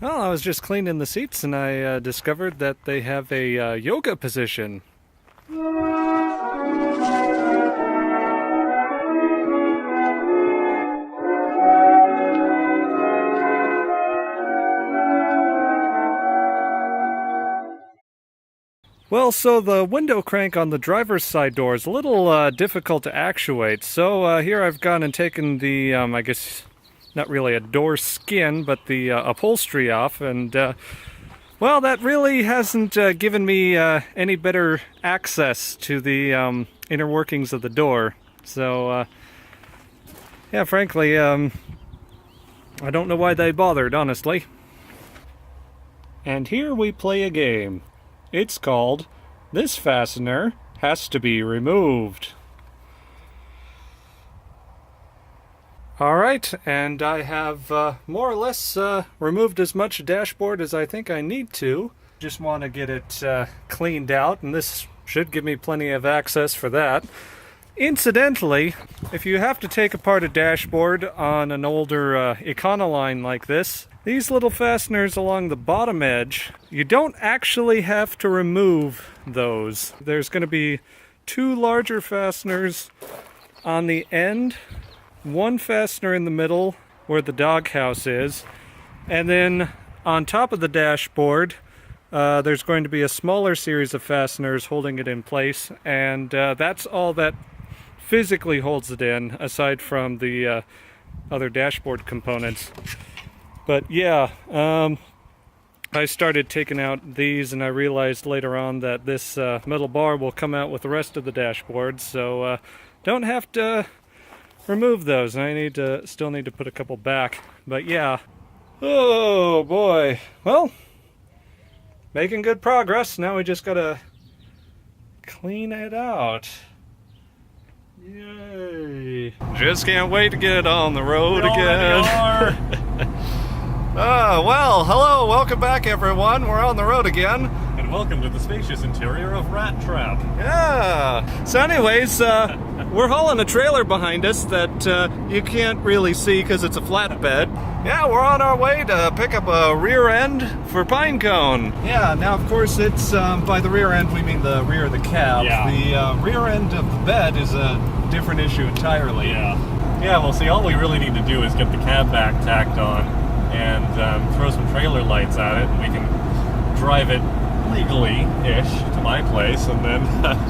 Well, I was just cleaning the seats and I discovered that they have a yoga position. Well, so the window crank on the driver's side door is a little difficult to actuate. So here I've gone and taken the, I guess, not really a door skin, but the upholstery off. And, well, that really hasn't given me any better access to the inner workings of the door. So, yeah, frankly, I don't know why they bothered, honestly. And here we play a game. It's called "This Fastener Has to Be Removed." Alright, and I have more or less removed as much dashboard as I think I need to. Just want to get it cleaned out, and this should give me plenty of access for that. Incidentally, if you have to take apart a dashboard on an older Econoline like this, these little fasteners along the bottom edge, you don't actually have to remove those. There's going to be two larger fasteners on the end, one fastener in the middle where the doghouse is, and then on top of the dashboard there's going to be a smaller series of fasteners holding it in place, and that's all that physically holds it in, aside from the other dashboard components. But yeah, I started taking out these, and I realized later on that this metal bar will come out with the rest of the dashboard, so don't have to remove those. I still need to put a couple back. But yeah, oh boy, well, making good progress. Now we just gotta clean it out. Yay! Just can't wait to get on the road again. Well, hello, welcome back everyone. We're on the road again. And welcome to the spacious interior of Rat Trap. Yeah. So anyways, we're hauling a trailer behind us that you can't really see because it's a flatbed. Yeah, we're on our way to pick up a rear end for Pinecone. Yeah, now of course it's, by the rear end we mean the rear of the cab. Yeah. The rear end of the bed is a different issue entirely. Yeah, well see, all we really need to do is get the cab back tacked on and throw some trailer lights at it, and we can drive it legally-ish to my place and then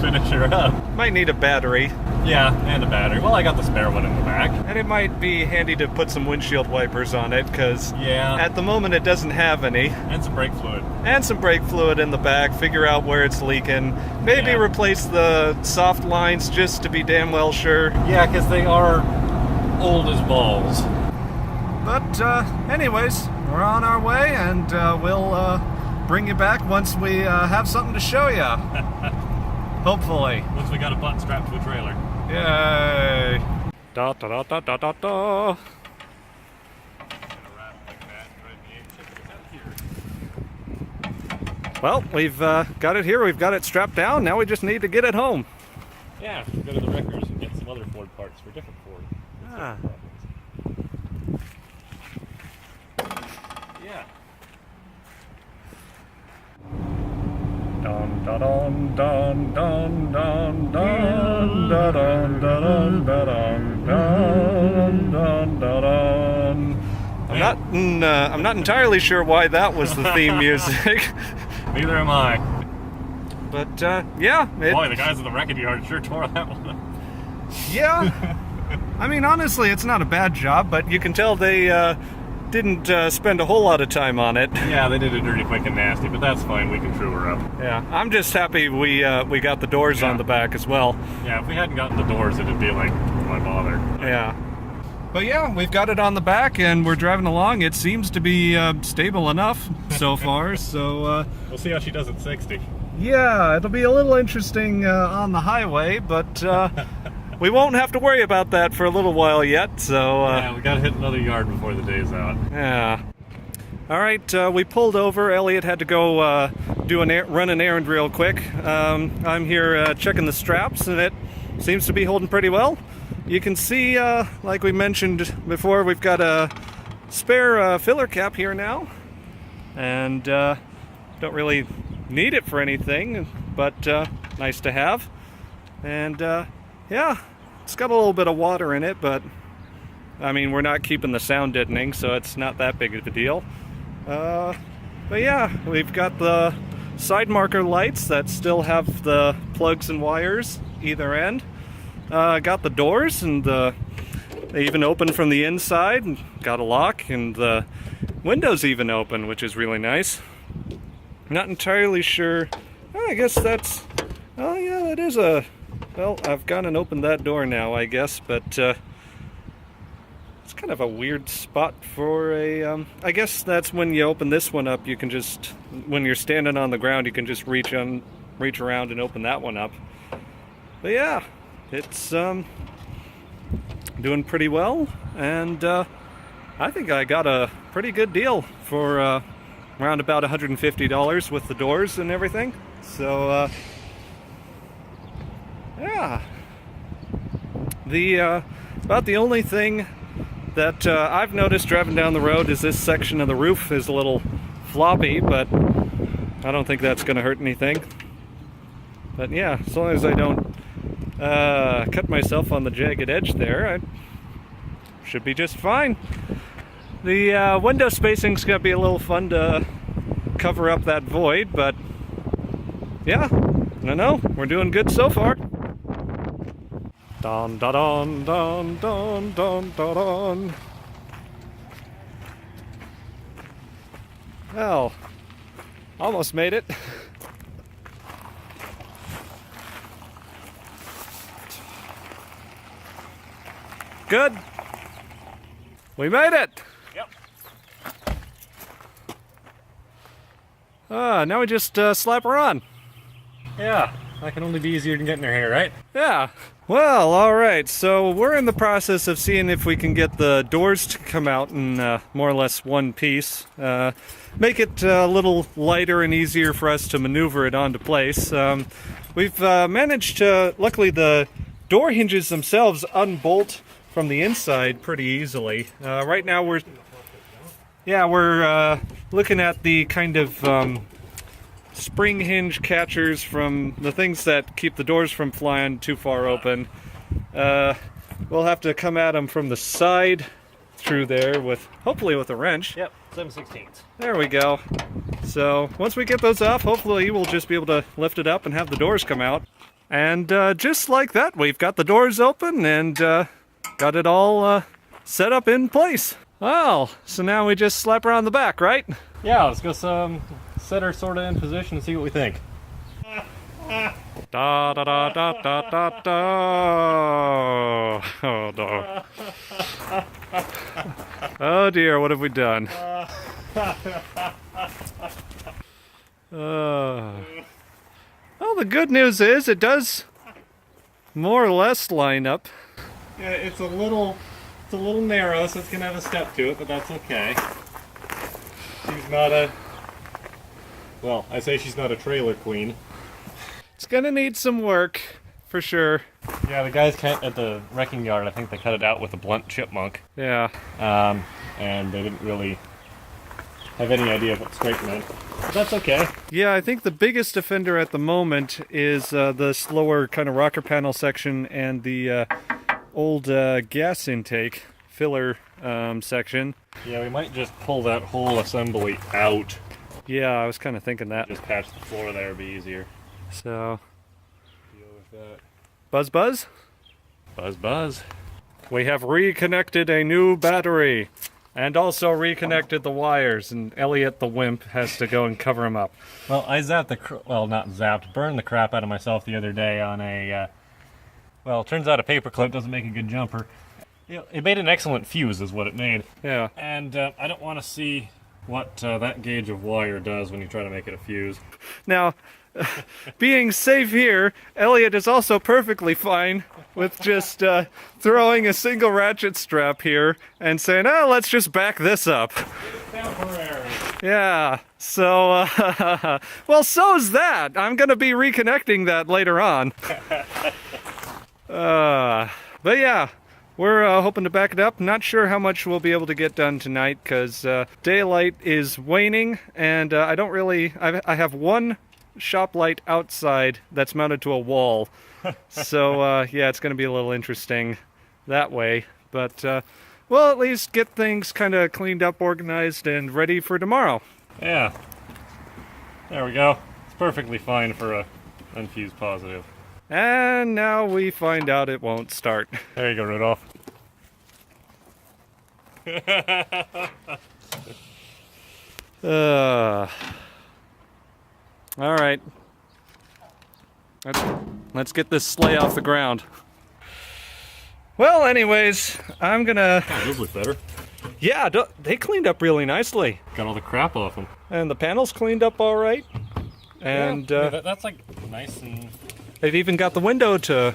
finish her up. Might need a battery. Yeah, and a battery. Well, I got the spare one in the back. And it might be handy to put some windshield wipers on it, because yeah, at the moment it doesn't have any. And some brake fluid. And some brake fluid in the back, figure out where it's leaking. Maybe replace the soft lines just to be damn well sure. Yeah, because they are old as balls. But anyways, we're on our way, and we'll bring you back once we have something to show you. Hopefully. Once we got a butt strapped to a trailer. Yay! Da da da da da da da. Well, we've got it here. We've got it strapped down. Now we just need to get it home. Yeah, go to the wreckers and get some other Ford parts for different Ford. Ah. Yeah. Dun dun dun dun dun dun dun dun dun dun dun dun dun. I'm not entirely sure why that was the theme music. Neither am I. But yeah, Boy, the guys at the wrecking yard sure tore that one up. Yeah. I mean, honestly, it's not a bad job, but you can tell they didn't spend a whole lot of time on it. Yeah, they did it dirty, quick, and nasty, but that's fine. We can true her up. Yeah, I'm just happy we got the doors on the back as well. Yeah, if we hadn't gotten the doors, it'd be like, why bother? Yeah. But yeah, we've got it on the back, and we're driving along. It seems to be stable enough so far, so... we'll see how she does at 60. Yeah, it'll be a little interesting on the highway, but we won't have to worry about that for a little while yet, so... yeah, we gotta hit another yard before the day's out. Yeah. Alright, we pulled over. Elliot had to go run an errand real quick. I'm here checking the straps, and it seems to be holding pretty well. You can see, like we mentioned before, we've got a spare filler cap here now. and don't really need it for anything, but nice to have. And yeah, it's got a little bit of water in it, but I mean, we're not keeping the sound deadening, so it's not that big of a deal. But yeah, we've got the side marker lights that still have the plugs and wires either end. Got the doors, and they even open from the inside, and got a lock, and the windows even open, which is really nice. Not entirely sure. I guess that's... Oh yeah, that is a... Well, I've gone and opened that door now, I guess, but it's kind of a weird spot for a... I guess that's when you open this one up, you can just... When you're standing on the ground, you can just reach around and open that one up. But yeah, it's doing pretty well, and I think I got a pretty good deal for around about $150 with the doors and everything. So yeah, about the only thing that I've noticed driving down the road is this section of the roof is a little floppy, but I don't think that's going to hurt anything. But yeah, as long as I don't cut myself on the jagged edge there, I should be just fine. The window spacing's going to be a little fun to cover up that void, but yeah, I don't know, we're doing good so far. Don da don don don don don don. Well, almost made it. Good. We made it. Yep. Now we just slap her on. Yeah, that can only be easier than getting her hair, right? Yeah. Well, alright, so we're in the process of seeing if we can get the doors to come out in more or less one piece. Make it a little lighter and easier for us to maneuver it onto place. We've managed to, luckily the door hinges themselves unbolt from the inside pretty easily. Right now we're looking at the kind of spring hinge catchers from the things that keep the doors from flying too far open. We'll have to come at them from the side through there with, hopefully with a wrench. Yep, 7/16. There we go. So once we get those off, hopefully we'll just be able to lift it up and have the doors come out. And just like that, we've got the doors open and got it all set up in place. Well, so now we just slap her on the back, right? Yeah, let's go set her sort of in position and see what we think. Da da da da da da da. Oh no. Oh dear, what have we done? Well, the good news is it does more or less line up. Yeah, it's a little narrow, so it's gonna have a step to it, but that's okay. She's not a... Well, I say she's not a trailer queen. It's gonna need some work, for sure. Yeah, the guys at the wrecking yard, I think they cut it out with a blunt chipmunk. Yeah. And they didn't really have any idea of what scraping meant. But that's okay. Yeah, I think the biggest offender at the moment is this lower kind of rocker panel section and the old gas intake filler section. Yeah, we might just pull that whole assembly out. Yeah, I was kind of thinking that. Just patch the floor there, be easier. So, Deal with that. buzz buzz? Buzz buzz. We have reconnected a new battery and also reconnected the wires, and Elliot the wimp has to go and cover them up. Well, I zapped, burned the crap out of myself the other day on a, well, it turns out a paperclip doesn't make a good jumper. It made an excellent fuse is what it made. Yeah. And I don't want to see what that gauge of wire does when you try to make it a fuse. Now, being safe here, Elliot is also perfectly fine with just throwing a single ratchet strap here and saying, oh, let's just back this up. Temporary. Yeah, so, well, so's that. I'm going to be reconnecting that later on. But yeah, we're hoping to back it up. Not sure how much we'll be able to get done tonight because daylight is waning, and I don't really... I have one shop light outside that's mounted to a wall. So, yeah, it's going to be a little interesting that way. But, we'll at least get things kind of cleaned up, organized, and ready for tomorrow. Yeah. There we go. It's perfectly fine for a unfused positive. And now we find out it won't start. There you go, Rudolph. All right. Let's get this sleigh off the ground. Well, anyways, I'm gonna... Oh, those look better. Yeah, they cleaned up really nicely. Got all the crap off them. And the panels cleaned up all right. And yeah, that's like nice and... They've even got the window to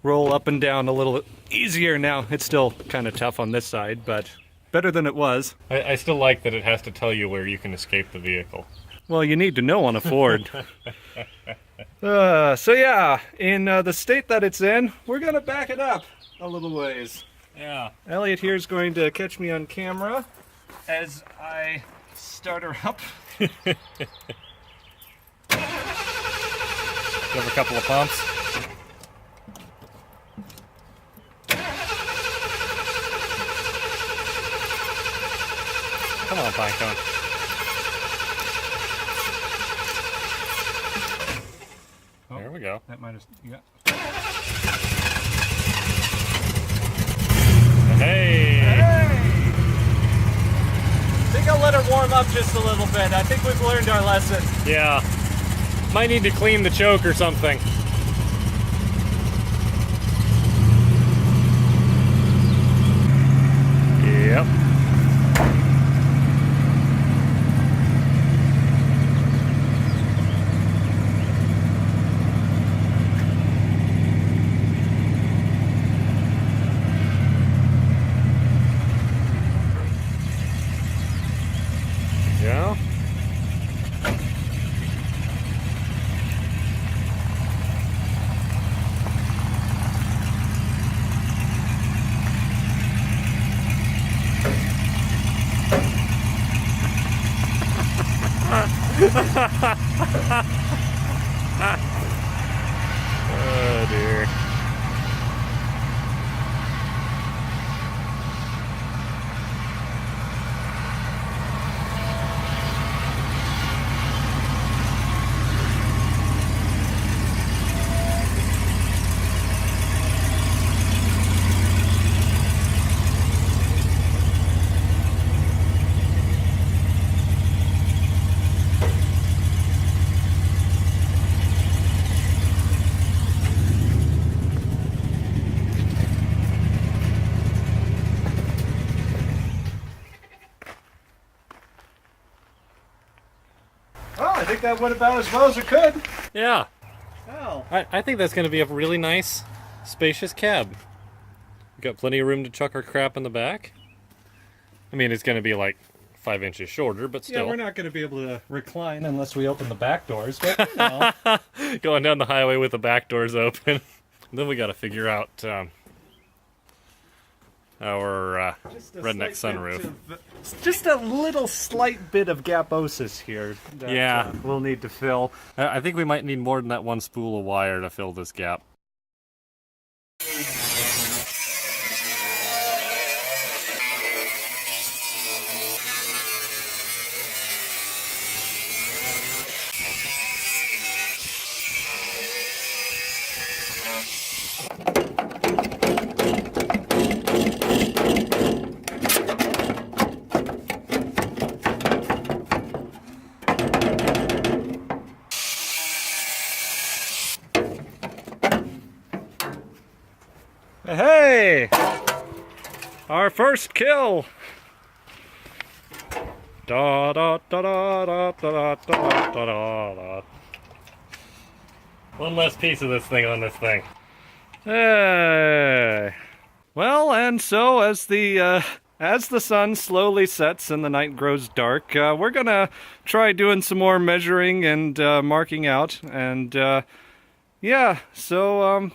roll up and down a little easier now. It's still kind of tough on this side, but better than it was. I still like that it has to tell you where you can escape the vehicle. Well, you need to know on a Ford. So yeah, in the state that it's in, we're gonna back it up a little ways. Yeah. Elliot here is going to catch me on camera as I start her up. Give her a couple of pumps. Come on, Pinecone. Oh, there we go. that might have... Yeah. Hey! I think I'll let her warm up just a little bit. I think we've learned our lesson. Yeah. Might need to clean the choke or something. Yep. Yeah. Oh dear. Well, I think that went about as well as it could. Yeah. Well, I think that's going to be a really nice, spacious cab. Got plenty of room to chuck our crap in the back. I mean, it's going to be like 5 inches shorter, but still. yeah, we're not going to be able to recline unless we open the back doors, but you know. Going down the highway with the back doors open. Then we got to figure out our redneck sunroof. Just a little slight bit of gaposis here that Yeah. we'll need to fill. I think we might need more than that one spool of wire to fill this gap. Hey! Our first kill! Da da da da da da da da da da. One less piece of this thing on this thing. Hey! Well, and so as the sun slowly sets and the night grows dark, we're gonna try doing some more measuring and marking out, and yeah, so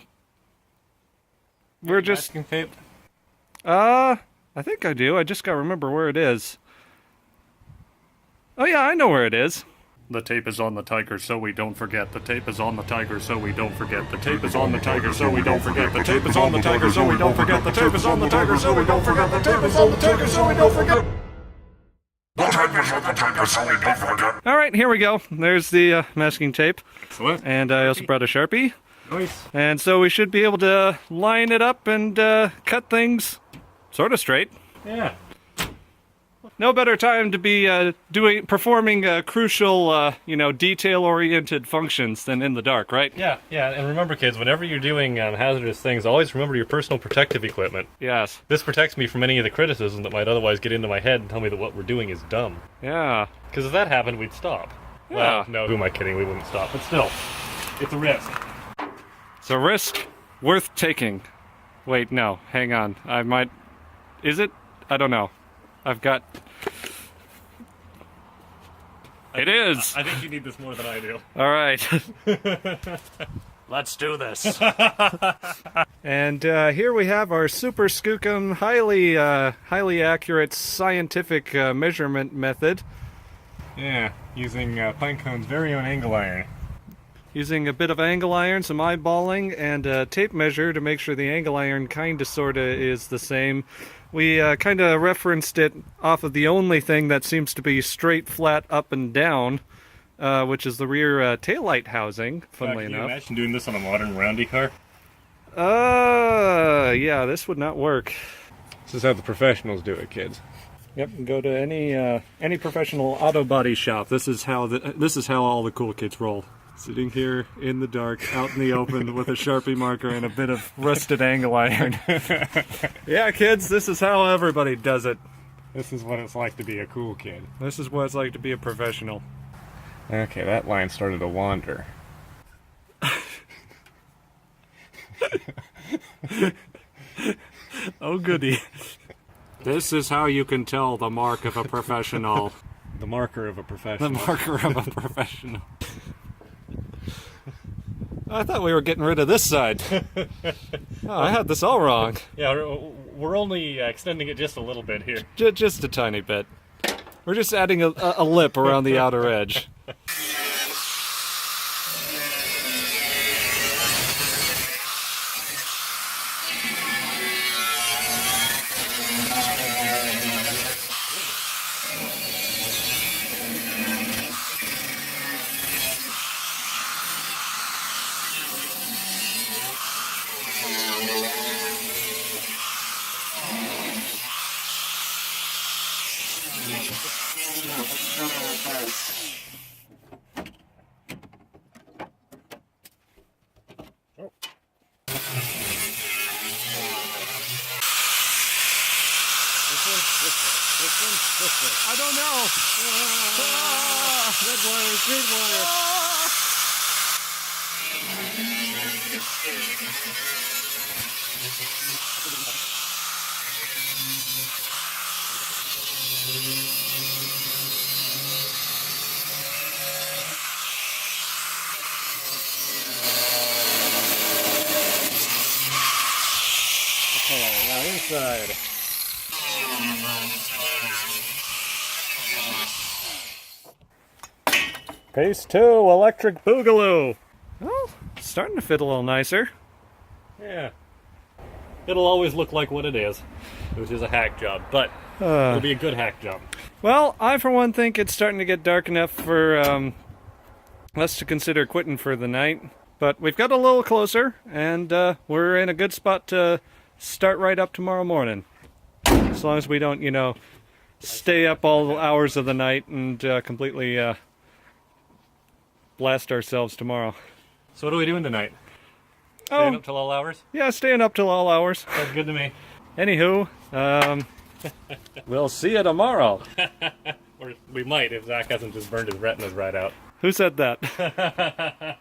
we're just... Masking tape? I think I do. I just gotta remember where it is. Oh yeah, I know where it is. The tape is on the tiger, so we don't forget. The tape is on the tiger, so we don't forget. The tape is on the tiger, so we don't forget. The tape is on the tiger, so we don't forget. The tape is on the tiger, so we don't forget. The tape is on the tiger, so we don't forget. The tape is on the tiger, so we don't forget. All right, here we go. There's the masking tape. Excellent. And I also brought a Sharpie. Nice. And so we should be able to line it up and cut things sort of straight. Yeah. No better time to be performing crucial, detail-oriented functions than in the dark, right? Yeah, and remember kids, whenever you're doing hazardous things, always remember your personal protective equipment. Yes. This protects me from any of the criticism that might otherwise get into my head and tell me that what we're doing is dumb. Yeah. Because if that happened, we'd stop. Yeah. Well, no, who am I kidding? We wouldn't stop. But still, it's a risk. It's a risk worth taking. Wait, no, hang on. I might... Is it? I don't know. I've got... It is! I think you need this more than I do. All right. Let's do this. And here we have our super skookum, highly accurate scientific measurement method. Yeah, using Pinecone's very own angle iron. Using a bit of angle iron, some eyeballing, and a tape measure to make sure the angle iron kinda sorta is the same. We kinda referenced it off of the only thing that seems to be straight, flat, up and down, which is the rear taillight housing, funnily enough. Can you imagine doing this on a modern roundy car? Yeah, this would not work. This is how the professionals do it, kids. Yep, go to any professional auto body shop. This is how all the cool kids roll. Sitting here in the dark, out in the open, with a Sharpie marker and a bit of rusted angle iron. Yeah, kids, this is how everybody does it. This is what it's like to be a cool kid. This is what it's like to be a professional. Okay, that line started to wander. Oh, goody. This is how you can tell the mark of a professional. The marker of a professional. The marker of a professional. I thought we were getting rid of this side. Oh, I had this all wrong. Yeah, we're only extending it just a little bit here. Just a tiny bit. We're just adding a lip around the outer edge. I don't know. Red wire, green wire. Okay, now inside. Pace 2, electric boogaloo. Well, it's starting to fit a little nicer. Yeah. It'll always look like what it is, which is a hack job, but it'll be a good hack job. Well, I for one think it's starting to get dark enough for us to consider quitting for the night. But we've got a little closer, and we're in a good spot to start right up tomorrow morning. As long as we don't, stay up all hours of the night and completely blast ourselves tomorrow. So what are we doing tonight? Staying up till all hours? Yeah, staying up till all hours. Sounds good to me. Anywho, we'll see you tomorrow. Or we might if Zach hasn't just burned his retinas right out. Who said that?